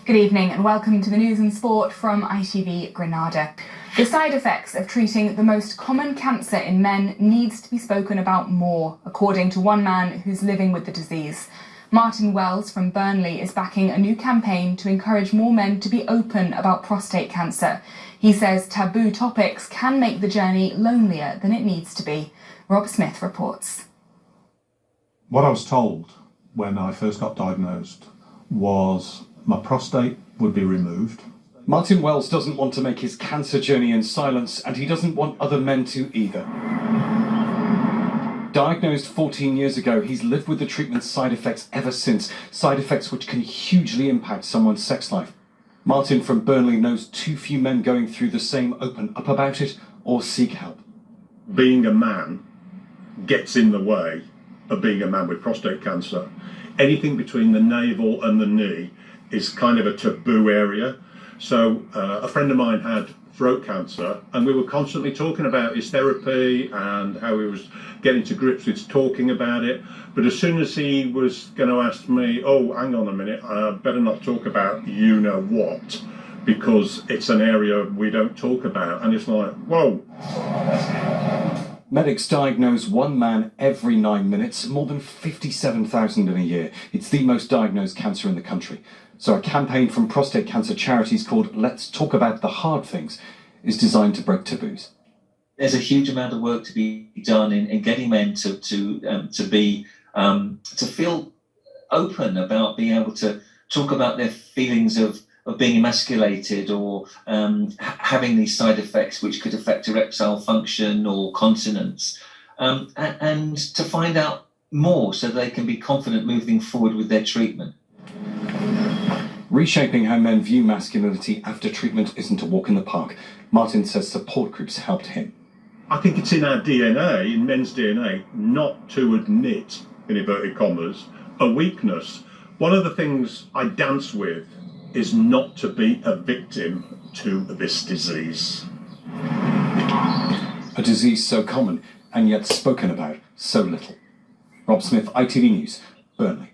Good evening and welcome to the news and sport from ITV Granada. The side effects of treating the most common cancer in men needs to be spoken about more, according to one man who's living with the disease. Martin Wells from Burnley is backing a new campaign to encourage more men to be open about prostate cancer. He says taboo topics can make the journey lonelier than it needs to be. Rob Smith reports. What I was told when I first got diagnosed was my prostate would be removed. Martin Wells doesn't want to make his cancer journey in silence, and he doesn't want other men to either. Diagnosed 14 years ago, he's lived with the treatment's side effects ever since, side effects which can hugely impact someone's sex life. Martin from Burnley knows too few men going through the same open up about it or seek help. Being a man gets in the way of being a man with prostate cancer. Anything between the navel and the knee is kind of a taboo area. So a friend of mine had throat cancer, and we were constantly talking about his therapy and how he was getting to grips with talking about it. But as soon as he was going to ask me, oh, hang on a minute, I better not talk about you know what, because it's an area we don't talk about. And it's like, whoa. Medics diagnose one man every 9 minutes, more than 57,000 in a year. It's the most diagnosed cancer in the country. So a campaign from prostate cancer charities called Let's Talk About the Hard Things is designed to break taboos. There's a huge amount of work to be done in getting men to feel open about being able to talk about their feelings of being emasculated or having these side effects which could affect erectile function or continence, and to find out more so they can be confident moving forward with their treatment. Reshaping how men view masculinity after treatment isn't a walk in the park. Martin says support groups helped him. I think it's in our DNA, in men's DNA, not to admit, in inverted commas, a weakness. One of the things I dance with is not to be a victim to this disease. A disease so common and yet spoken about so little. Rob Smith, ITV News, Burnley.